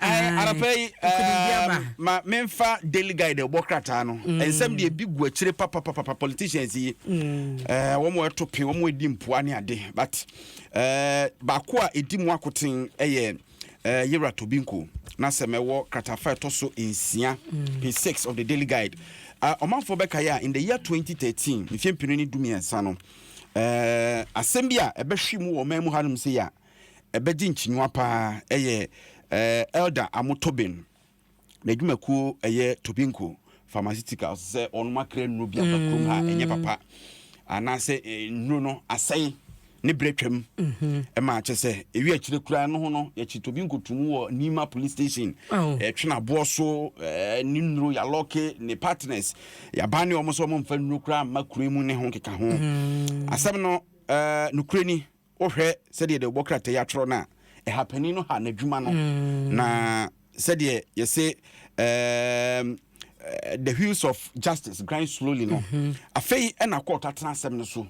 arapay ma memfa daily guide obokrata no ensem de bi gu akire papa politicians yi wo mo etope wo mo edi mpoa ne ade but ba ko a edi mu akoten Yera Tobinko na semewo kratafa toso insia page 6 of the daily guide omanfo bekaya in the year 2013 mfiempinu ni dumiensa no asembia ebehwimu wo mamu hanum se ya ebedi nchinwa pa elder Amotobin na dwumaku Tobinko pharmaceuticals se onuma kre nru bia bakrom ha enye papa anase nru no asai ne bretwam ma chese ewi akire kura no ho no ya Tobinko tumu wo Nima police station twena boso ni nru ya loke ne partners ya bani omo so mfa nru kura makure mu ne ho keka ho asem no nukreni ohwe se de bokrata ya tro na happening no ha na dwuma no na said ye say the wheels of justice grind slowly no afei na court atnasem no so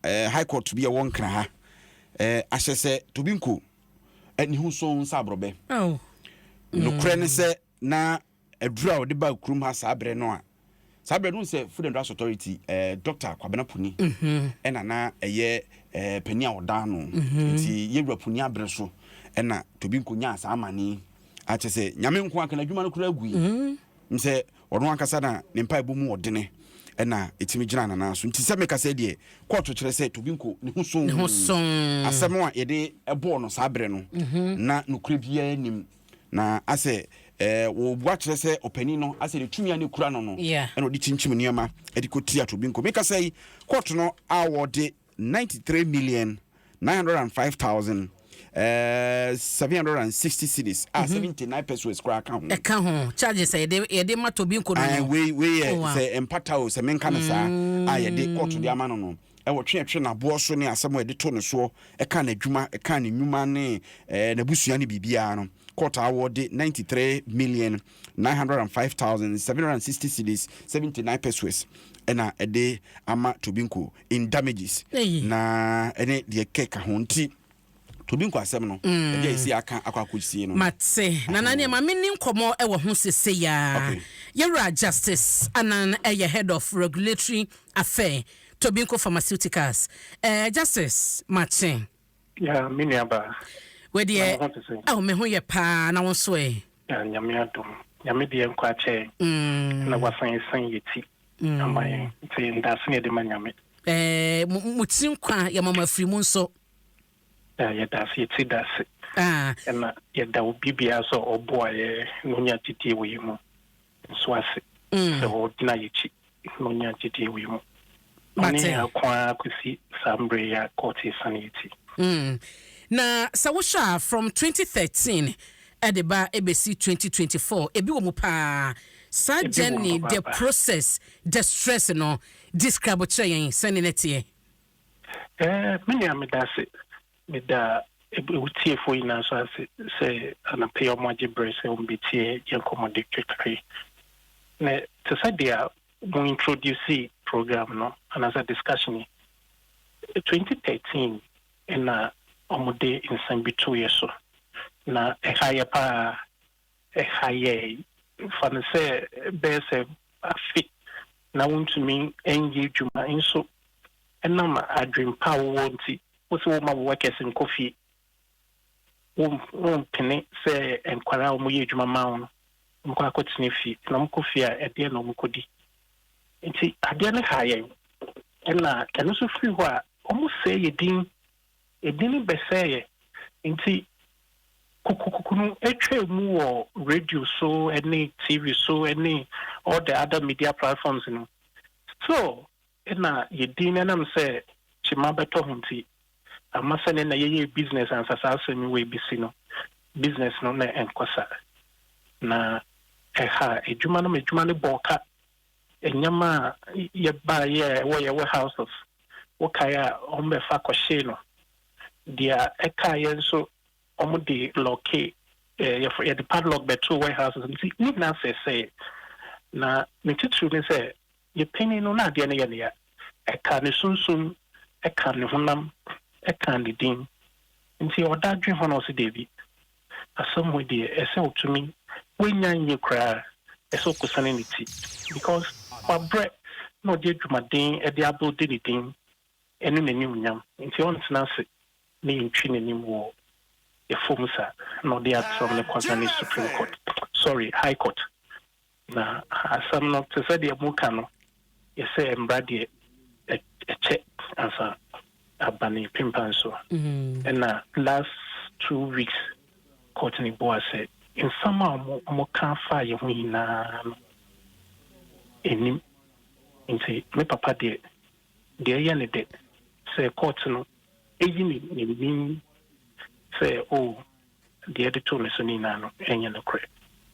high court to be a one kra ha ahyese Tobinko ani hu so nsabrobe no kra ne se na adura o de ba krum ha sabre no a sabre no se Food and Drugs Authority Dr. Kwabena Puni na penia oda no nti yewura Puni abre so na Tobinko nya asa amani a chese nyame nko aka na dwuma no kura agui mse ono ankasa na ne mpa ebo mu odene na etimi gina na so nti se meka se de court kire se Tobinko ne hu so asem a yede ebo no sabre no na nokura bia nim na ase wo bua kire se opani no ase de tumi ane kura no no ena odi chinchim niema edi kotia Tobinko meka se court no award 93,905,000 760 cedis 79 pesos kura account charges say de ma Tobinko no we say empata o se menka na sa yede court de ama no e wo twe na bo so ne asem e de to no so e ka na adwuma e ka na nyuma ne na busua ne bibia no court award 93,905,760 cedis 79 pesos ena ede ama Tobinko in damages na ene de keka ho nti Tobinko asem no e dey si aka akwakosie no matse na ne ma menni nkomo e wo ho sese ya Yera Justice anan head of regulatory affair Tobinko Pharmaceuticals Justice matse ya mini aba we dey me ho ye pa na won so nyame adom nyame de nkwa che na wasan yeti amaye ti ndase de manyame mutin kwa ya mama firi mu nso ya dase yeti dase na ya da obibia so oboaye nonya titi we mu so ase so dina yeti nonya titi we mu mate akwa kusi sambre ya court sanity na sawusha from 2013 edeba ebesi 2024 ebi wo mu pa sa journey the process the stress no describe yen seninete many amedase meda utie fo ina so say ana pay o maje brace o bitie yen commodity kekre na to say dia we introduce program no and as a discussion 2013 na omode insan bi 2 years so na higher pa higher fan say bese afi na want me engage juma inso na ma adwin pa wonti wo so ma workers in coffee wo pene say enkwara wo ye juma ma wo mko akotine fi na mko fi a ede na mko di nti ade na higher na eno so free ho a omo say edin beseye nti kukukunu etwe mu wo radio so any TV so any all the other media platforms you know so na yedin na am say chima beto hunti amasane na ye business and sasa mi we bisi no business no na enkosa na ejuma no mejuma ne boka enyama ye ba ye wo ye warehouse of wokaya ombe fa kwashe no dia ekaye nso omudi loke the padlock beto warehouses ni na say na metitu ni say ye penny no na dia na ye ya eka ne sunsun eka ne honam eka ne din nti odadwe hono se debi asɛm wɔ deɛ ɛsɛ wotumi wonya nyɛ koraa ɛsɛ wokɔsane ne ti because wabrɛ na ɔde adwumaden ɛde abɛwde ne din ɛne n'anim nyam nti ɔntena ase ne yɛntwi n'anim wɔ ɛfom sa na ɔde asɛm no kɔsane Supreme Court High Court na asɛm no te sɛ deɛ muka no yɛsɛ mmara deɛ ɛkyɛ ansa aba ne pempan so ɛna last 2 weeks court ne boa sɛ nsɛm a mo ka fa yɛ ho nyinaa no ɛnim nti me papa deɛ ɛyɛ ne dɛ sɛ court no ɛyi ne nim sɛ deɛ de to ne so ne nyinaa no ɛnyɛ no korɛ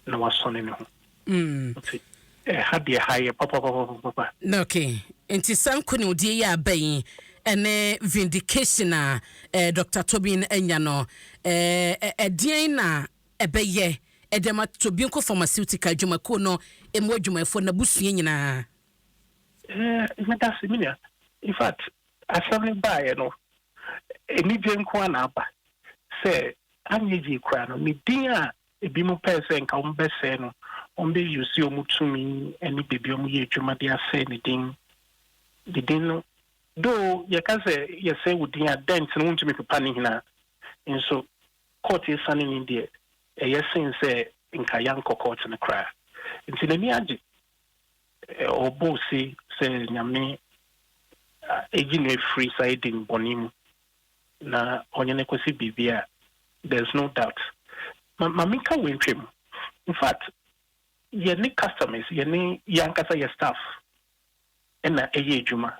na wasɔne ne ho nti ha deɛ ha yɛ papapapapa okay nti sanko ne odie yɛ abayi ene vindication a Dr. Tobin enya no ɛdeɛn na ɛbɛyɛ ɛdɛma Tobin ko pharmaceutical dwumako no emu adwumafo na busua nyinaa medase minia in fact asɛm baeɛ no enigye nko na aba sɛ anyegye kura no ne din a ebi mo pɛ sɛ nka wo bɛsɛ no ombe yusi omutumi eni bebi omu ye adwuma de asɛ ne din the din no do ye ka sɛ ye sɛ wudin a dent no ntumi pepa ne hina nso court is sanning in there ɛyɛ sen sɛ nka yankɔ court no kra nti n'ani agye ɔbɔ si sɛ nyame ɛgyi no afiri saa ɛdi mbɔne mu na ɔnyɛ no kɔsi biribi a there's no doubt ma menka wentwam in fact yɛne customers yɛne yankasa yɛ staff ɛna ɛyɛ adwuma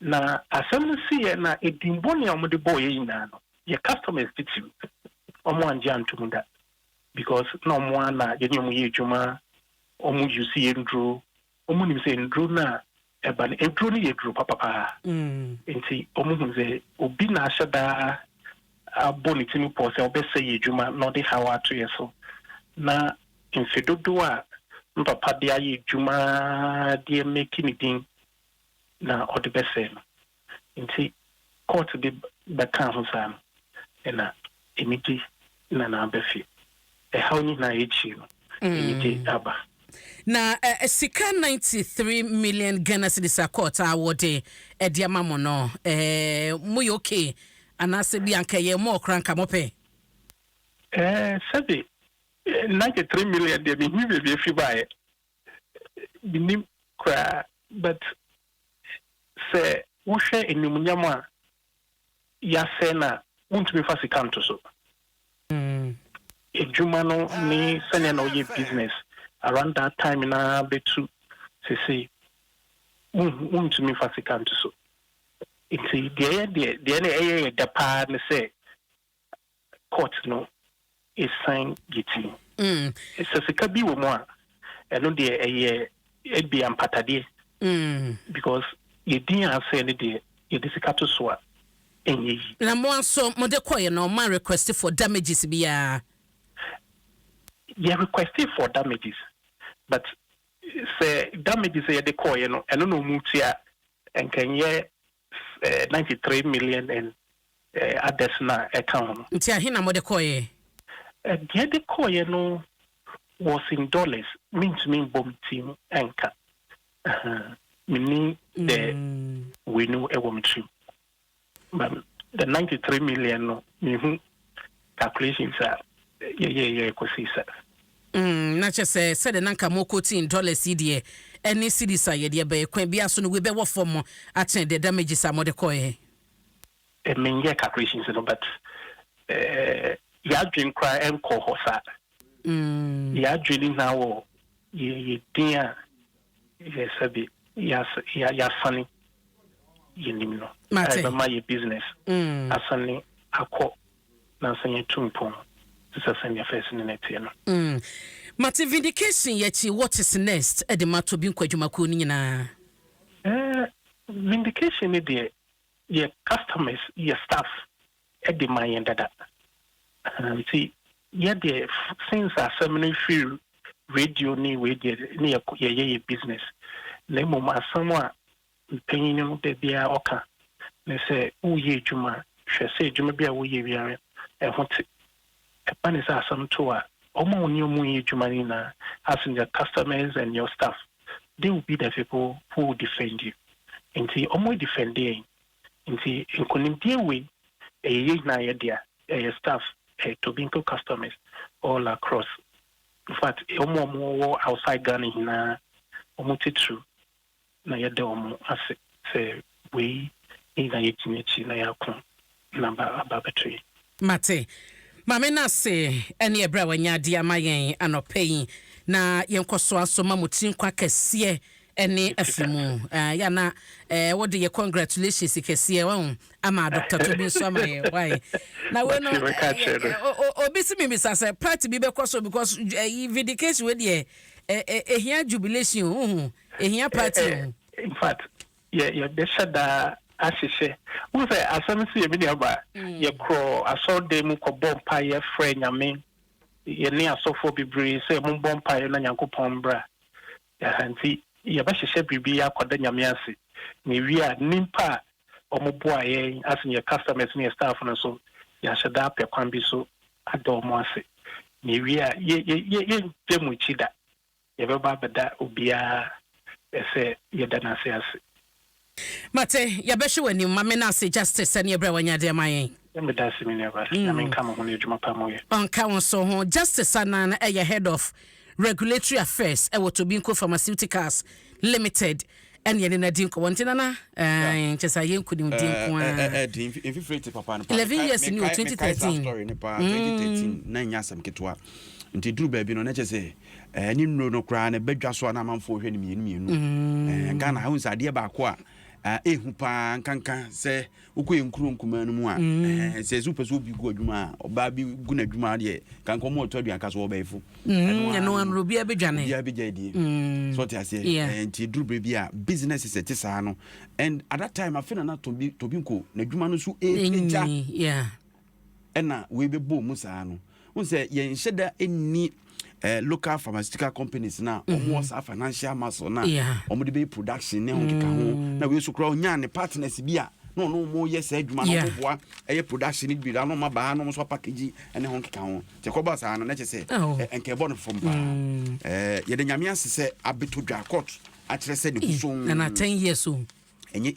na asɛm no si yɛ na ɛdimbɔne a ɔmode bɔɔ yɛ nyinaa no yɛ customers titiw ɔmo angye antom da because na ɔmo ana yɛne ɔmo yɛ adwuma ɔmo yusi yɛ nduro ɔmo nim sɛ nduro no a ɛba no nduro no yɛ duro papapaa nti ɔmo hu sɛ obi na ahyɛ daa abɔ ne timi pɔɔ sɛ ɔbɛsɛ yɛ adwuma na ɔde haw ato yɛ so na mfedodo a mpapa de ayɛ adwuma de meki ne din na ɔde bɛsɛ no nti court de bɛka ho saa no ɛna enigye na abɛfi ɛhaw nyinaa yɛkyi no enigye aba na sika 93 million Ghana cedis court a wɔde ɛde ama mo no mo yɛ okay anaasɛ bi anka yɛ mo ɔkra nka mopɛ sɛbe 93 million de bi mi be fi bae binim kra but say wo hwɛ enumunyam a ya sɛ na wontumi fa sika nto so edwuma no ni sɛnea na ɔyɛ business around that time na betu sese wontumi fa sika nto so nti deɛ ne ɛyɛ da paa ne sɛ court no is sign giti it's a sika bi wo mo a ɛno deɛ ɛyɛ ebi ampatade because yɛ din asɛ ne deɛ yɛ sika to so a ɛnyɛ yi na mo aso mo de koye no man request for damages biya yɛ request for damages but say damages yɛ de koye no ɛno no mu tia ɛnkɛnyɛ 93 million and others na account nti ahina mo de koye the koye no was in dollars means me bomb team anka meaning the we know a woman too but the 93 million no me calculations are yeah kosisa na che say the nanka mo quote in dollars cd any cd say ye be kwan bia so no we be wo form attend the damages am de koye mean yeah calculations no but ya dream cry and call hosa ya dream now ye dia yes abi ya funny ye nimno I my business asani akọ na sanye tumpon sisa sanya face ne netie no Mate vindication yachi what is next e de mato bi nkwadwumako ni nyina vindication ne de ye customers ye staff e de my dada see yeah the since assembly feel radio ni we ni ye business na mo asamo a penyin no de bia oka na say wo ye adwuma hwe say adwuma bia wo ye biare e hote ɛba ne sɛ asɛm to a ɔmo a ɔne ɔmo yɛ adwuma no nyinaa, as in your customers and your staff, they will be the people who will defend you. Nti ɔmo defend yɛn. Nti nkonimdie wei ɛyɛ nyinaa yɛ dea ɛyɛ staff Tobinco customers all across. In fact, ɔmo outside Ghana nyinaa ɔmo titru na yɛde ɔmo ase sɛ wei na yɛtumi akyi na yɛako na aba bɛtwe. Mate Mame na se ene ebra wanya dia ma yen anopa yi na yenkoso aso ma motin kwa kese ene afimu ya na wo de ye congratulations kese won ama Dr. Tobi so ama ye why na we no obi si mi say party bi be koso because vindication we de ehia jubilation ehia party in fact yeah they said that asise wo say asam si ye bi aba ye kro asode mu ko bompa ye frɛ nyame ye ne asofo bibre say mu bompa ye na Nyankopɔn bra ya hanti ye ba hyehyɛ bibi akoda nyame ase ne wi a nimpa omoboa ye as in your customers ne staff no so ya hyɛda apɛ kwan bi so adomo ase ne wi a ye demu chida ye ba bada obia ese ye dana ase. Mate yabeshe wani mame na se justice ani ebra wanya de mayen medasi me never I mean come on ejuma pa moye on council ho justice anan e head of regulatory affairs e Tobinco Pharmaceuticals Limited and ye na dinko wontina na chesa yen kudim dinko if free papa 11 years in 2013 story ne pa 2013 na nyasam ketwa nti duru ba bi no na chese ni nro no kra na badwa so na manfo hwe ne mienu Ghana ha unsa de ba ko a ehu pa nkanka se ukoye nkuru nkuma no mu a se super so bi gu adwuma oba bi gu na adwuma de kanka mo to aduan ka so obaefu no an robi abedwane ya bejadi so te ase nti duru bi a business is etisa no and at that time afina na Tobinco na adwuma no so yeah ena we be bo mu saa no unse ye nheda eni local pharmaceutical companies na almost financial muscle na omo de be production ne honkeka ho na we so kra onya ne partners bi a no mo yes adwuma no boa eye production bi da no ma ba no so package ne honkeka ho te ko ba sa no na che se enke bo no from ba ye de nyame asese abeto dwa court a kire se ne kuso na 10 years so enye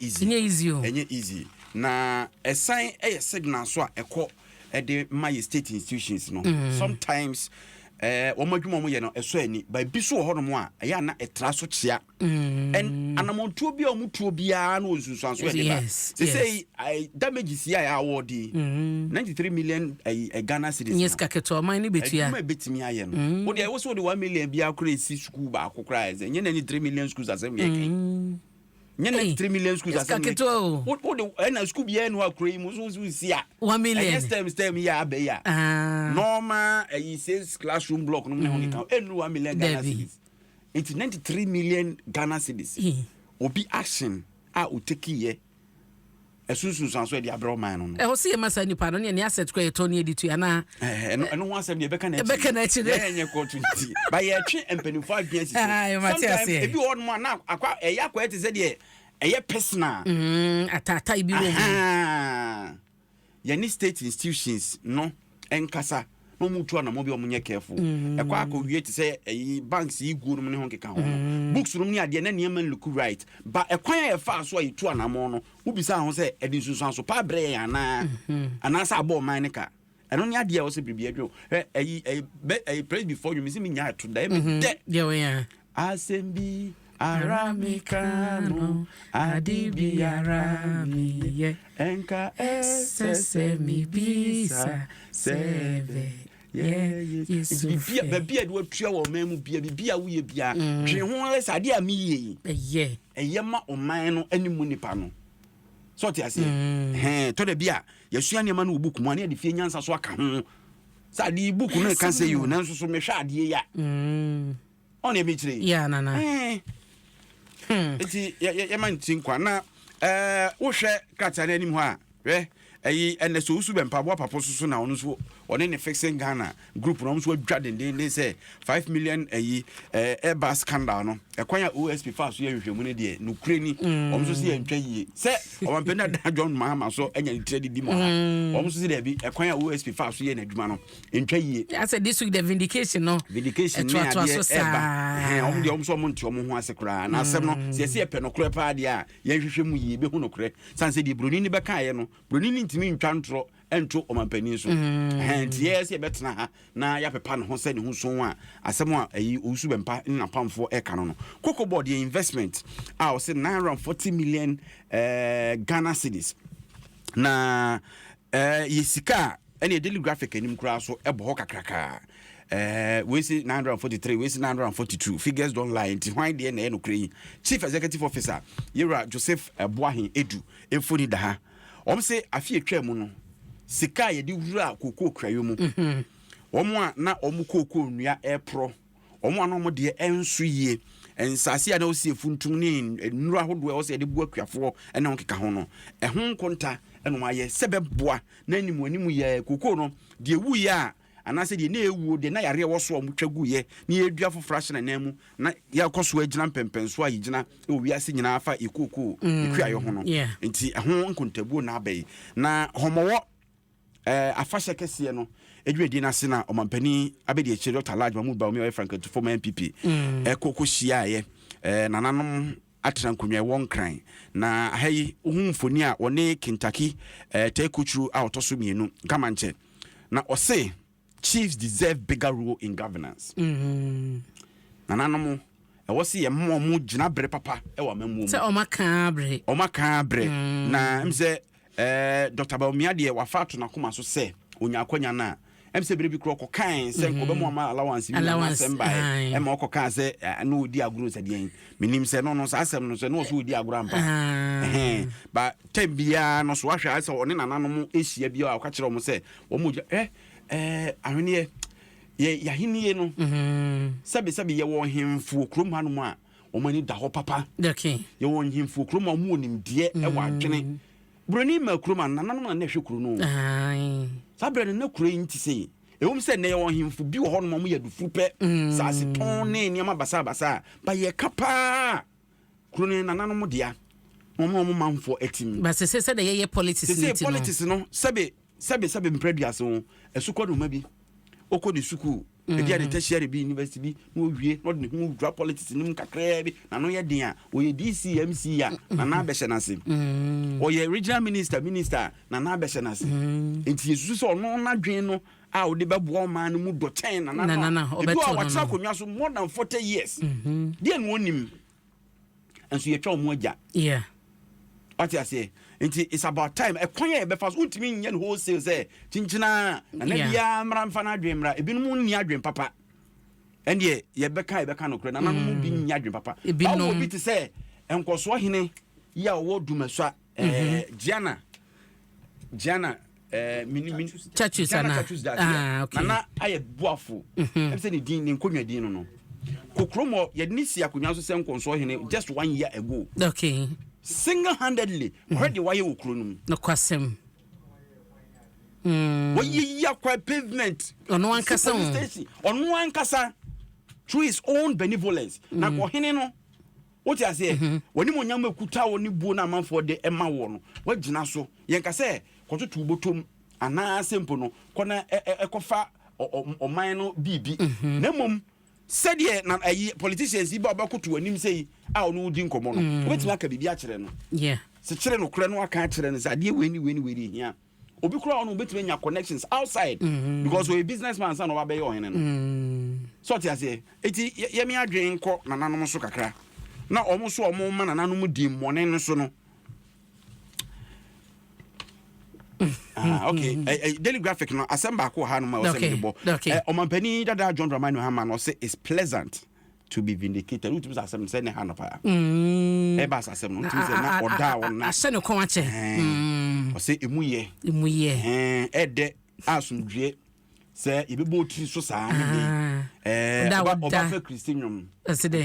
easy na esan eye signal so a ekọ e de my state institutions no sometimes omadwuma mo ye no eso ani ba bi so ho no mo a ya na etra so chia and anamontuo bi omutuo bia na onsunsan so e ba say I damages here award 93 million Ghana cedis yes kaketo man ni betua ma betimi aye no wo de wo so de 1 million bia akora esi school ba akokra eze nye na 3 million schools asem ye kan nye na 3 million schools asem wo de na school bia no akora yi mo so si a 1 million stem ya be ya normal says classroom block no me honika enu 1 million Ghana cedis it's 93 million Ghana cedis obi action a uteki ye esusu sanso de abro man no ho se masa nipa no ne asset ko yeto ne editu ana eno ho asem de beka na echi enye ko 20 ba ye twe empanifo adwen sisi sometimes ebi won mo na akwa eya kwa ete se de eye personal atata ibi wo ye ni state institutions no enkasa no mutu na mo bi omunye careful ekwa akọ wie te say banks yi guo no ne ho keka ho books no ne ade na niam look right ba ekwan ya fa so ayitu anamo no ubisa ho say edin susan so pa bre ya na sa abo man ne ka eno ne ade ya wo se bibia dwo praise before you misi me nya to da me de yeah asembi aramikano adibi arami enka sesemi bisa seve yes bia de watua wo man mu bia wo ye bia dwe ho le sade a mi ye eye ma oman no animu nipa no so te ase to de bia yesua ne ma no book mu ane de fie nyansa so aka ho sade book no kan say you nanso so me hwa ade ya on e mi kire ya nana enti ye man tinkwa na wo hwe krata na anim ho a hwe ene so usu bempa bo papo so na ono so on any fixing Ghana group no so dwa they say 5 million Airbus scandal no ekwanya OSP fast ye hwehwemu ne de no kreni so se entwa yie se o mpena da John Mahama so enya trade di mo ha so se de bi ekwanya OSP fast ye na adwuma no entwa yie I said this week the vindication no vindication ne ade eba de so mo nti o mo ho ase kra na asem no se epe no kra pa de a ye hwehwemu yie be hu no kra san se di broni ni beka ye no broni ni ntimi ntwa ntro ento omampani so and yes ye betena ha na ya pepa no ho se ne hu so a asem a osu bempa na pamfo e ka no Cocoa board the investment I was saying 940 million Ghana cedis na yesika any daily graphic enim kura so ebo ho kakraka we see 943 we see 942 figures don't lie nti why dey na no krai chief executive officer Yera Joseph Boahin Edu emfoni da ha say afie atwa mu no sika ye di wura kokoo krayo mu omo a na omo kokoo nua epro omo ano mo de enso yie ensase a na osi efuntum ne nnura hodo e o se de bu akuafo ene honkeka ho no ehun konta eno maye sebeboa na animu ye kokoo no de ewu ye a anase de na ewu de na yare wo so omo twagu ye na edua fofra hye na mu na ya koso agina mpempenso a yigina e wi ase nyina afa ikoko ikuayo ho no enti ehun kontabu na abai na homowo afashe kese no edwedi na se na omampani abedi echi Dr. Large Mahmoud Bawumia Frank to former MPP kokko hia ye nananom atran kunwa won kran na hayi humfoni a one Kentucky tekuchuru a otoso mienu gamanche na ose chiefs deserve bigger role in governance nananom wose ye mo gina bere papa e wa mamu se omaka bre na mse Dr. Bawumia de wafa to na koma so se onya akwanya na emse berebi kro kokan se ko be mo ama allowance bi na semba e ma kokan se no di agro se de minim se no so asem no se no so di agro ampa ba tebia no so ahwa se one nananom ehia bia a ka kire mo se wo mo ahwene ye yahiniye no sabe ye wo hemfu krom hanom a wo mani da ho papa okay ye wo hemfu krom a mo nim de e wa adwene broni ma krom nananom na hwe kro no sabre na kuro nti sei ewum se ne ye wo hemfu bi wo honom mo ye dufu pe sa se ton ne niam basa ba ye kapa kuro ne nananom dia mo manfo etim ba se de ye politics no sabe mpreduaso esuko no ma bi okodi suku e dia de tertiary bi university bi no wie no de hu dra politics nim kakra bi na no ye den a o ye DC MC ya na na be hyenase o ye regional minister na na be hyenase enti yesu so no na dwen no a o de bebo man no mu do 10 na obeto no wa konwa so more than 40 years dia no onim enso ye twa omo agya what you say it's about time e kwanya e be fast ultimi nya no wholesale say chinchina na bia mramfa na adwemra ebinum nni adwem papa ende ye beka no kro na nanu bi nni adwem papa ba bi te say enkoso hene ya wo dumaswa Gianna mini chachusana okay na aye boafo em say ni din ni nkonwa din no kokromo ye ni sia konwa so say enkoso hene just 1 year ago okay single-handedly already why you kronum no kwasem we ya kwa pavement ono ankasa through his own benevolence na ko hene no what you say woni mo nyam ekuta woni buo na manfo de ema wo no wagina so yenka se kototo botom ana sempo no kona ekofa oman no bibi na mom said ye na politicians iba abakoto anim sei a ono udi nkomo no wetima aka bibia kire no se kire no kure no aka kire no sade weni hia obi kura ono betima nya connections outside because we businessman san oba be yo hene no so ti ase eti ye me adwen nko na nanom so kakra na omo so omo ma na nanom di mmone no so no okay daily graphic no assemble ko ha no ma assemble omampani dada John Dramani Hama no say it's pleasant to be vindicated. Utu bisa asem say ne ha no pa e ba asem no utu say na oda won na ase ne ko ache o say emuye de asundue say ibebo tiri so saa ne oba fa Christianum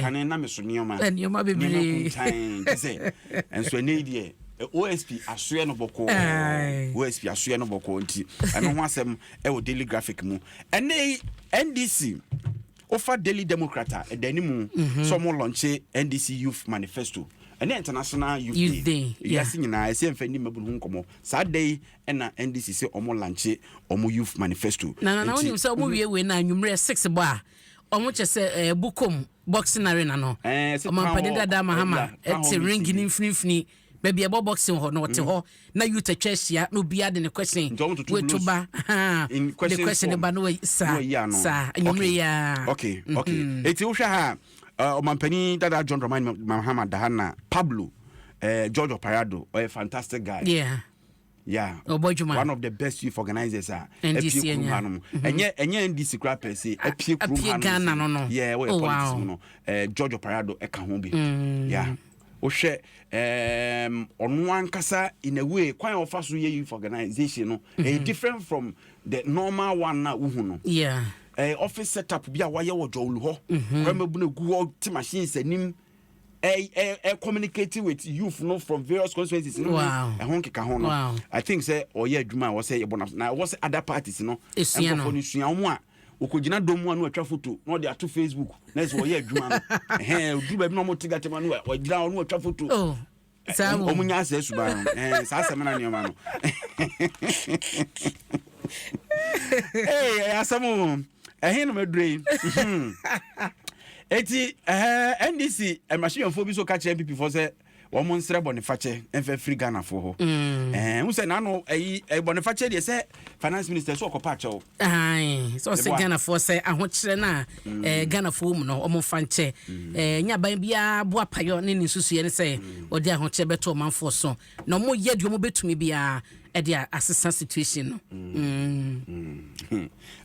kan na me so nioma nioma bebre say enso ne die OSP asoe no boko OSP asoe no boko nti ɛno ho asɛm ɛwɔ daily graphic mu ɛne NDC offer Daily Democrat edanimu some launch NDC Youth Manifesto and International Youth Day. Yes, nyina ese mfani mabunu nkomo. Saa day na NDC say omo launch omo Youth Manifesto. Na wonu say omo wie na anwumre 6 ba. Omo chese bukom boxing arena no. Omo padeda da mahama eti ring ni mfinifini. Baby abo boxing ho no wote ho na youth atwahia no bia de ne question wetuba the question ba no sa anwumre ya okay eti wo hwa ha omampani dada John Dramani Mahama Dahana Pablo George Parado a fantastic guy yeah one of the best youth organizers NDC enye NDC crap per se apie Ghana no yeah we politics no George Parado e ka ho bi yeah ohwe onu ankasa in a way kwan of us we youth organization no different from the normal one na uhu no yeah office setup bi a waye wo jowlu ho kwamabu na gu ho ti machines anim communicating with youth no from various constituencies no ho nkeka ho no I think say oye adwuma wo say yebona na wo say other parties no enfo ni sua ho a okogina domu anu atwa photo no dey ato Facebook na so oye adwuma no odu ba bi no mo tigatema no o gira onu atwa photo omunya ase suba sa semana ni o ma no asamu no medre eti NDC machine fo bi so ka che MPP for say wo mo nsre Boniface enfa free Ghana fo ho wo say na no Boniface dey say finance minister so okopa che o so say Ghana fo say ahokire na Ghana fo mu no o mo fanche nya ban bia bo apayo ne nsusu ye ne say o dey ahokire beto man fo so na mo ye de mo betumi bia e dey assistance situation no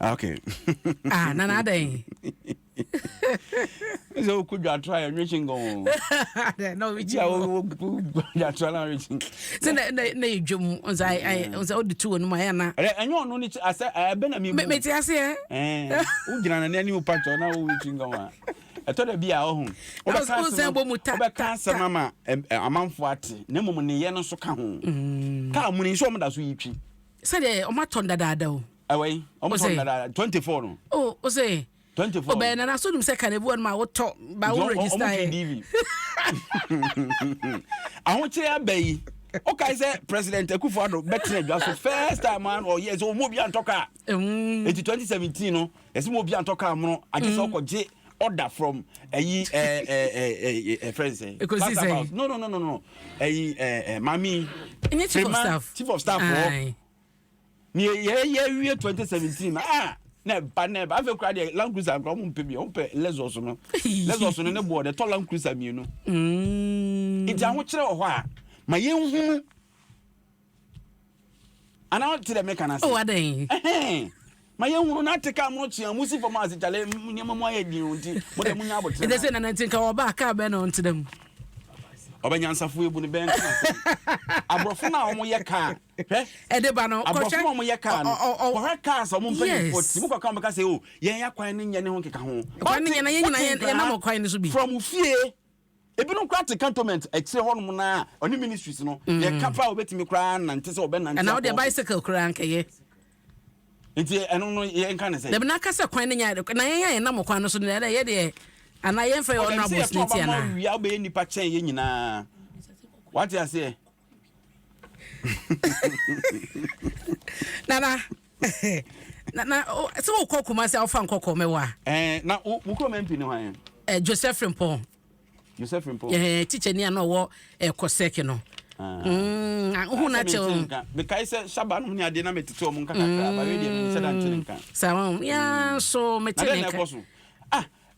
okay nana dey so could you try and reaching go no we ya try and reaching so na ejum on I the two no my na enyo no ni ase be na mi me ti ase u gina na ni u patch na u reaching go a eto da bia ohun oba cancer mama amanfo ate na mum ne ye no so ka ho ka mu ni so mo da so yitwi say de o ma ton dada o awai o mo ton dada 24 no o say 24 obe na so dum se kanebu on ma wo to ba wo register e ahun che abai o kai say president Akufo-Addo betre Dwaso first time man or yes o mo bi antoka in 2017 no yes mo bi antoka mo age so okoje order from friends no mami chief of staff ni ye 2017 na ave kwa de Land Cruiser kwa mumpe bi ompe lesos no ne bo de to Land Cruiser mienu iti aho kire wo ho a ma yenhu ana ti de mekana se aden ma yenhu na teka mo chia musi for ma se chale nyema mo ayedi unti mo de munya abotre e de se na 19 ka oba ka be na onti dem obanyansafo ebu ne ben abrofo na omo ye ka ede ba no abrofo omo ye ka no o ha ka so mo mpani poti mo kwa ka say o yen ya kwan ne nya ne ho keka ho kwan ne nya na yen na mo kwan ne so bi from fie ebi no kwate cantonment exre ho no na oni ministries no ye kapa obetimi kra na nte se obenante na o de bicycle kra nkaye nti eno no ye nka ne say de na ka se kwan ne nya na yen na mo kwan no so na ye de ana yen fa your honorable state na we obey nipa chen ye nyina what you say nana so ko kuma se ofa nkoko mewa na wo ko mempi ni hwan Joseph Frimpong teacher ni ana wo kosek no hu na che be kai se shaba no ni ade na metete o mun kaka ba we dey se dan chenka sawa ya so meteneka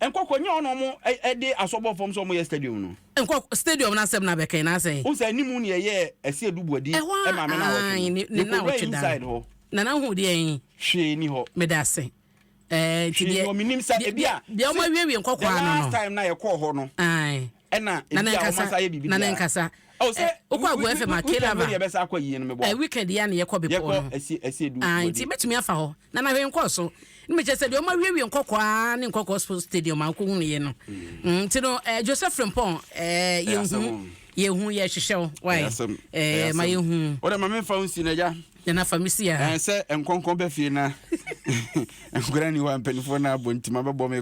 enkoko nya ono mo de asobo fom so mo ye stadium no enkoko stadium na sem na be kai na say o say nimu ni ye ese edubuadi e ma me na wo ni na wo inside ho na hu de yin hwe ni ho me da se ti de o minim sa e bia de o ma wie enkoko ano no last time na ye call ho no ai na e bia o ma sa ye bibi na nkasa Oh, say okwa go FM akela ba. We be say akwa yi no me bo. Weekend ya na ye kwa bepo no. Esi du. Nti betumi afa ho. Na na hwe nkọ so. Me che say de o ma wie nkọkọ ne nkọkọ sports stadium akọ hu ne ye no. Nti no Joseph Frimpong yehu ye hyehyɛ why ma yehu ora ma me fa unsi na ja na famisi ya se enkonkon be fie na nkura ni wa mpanifo na abontima bɛbɔ me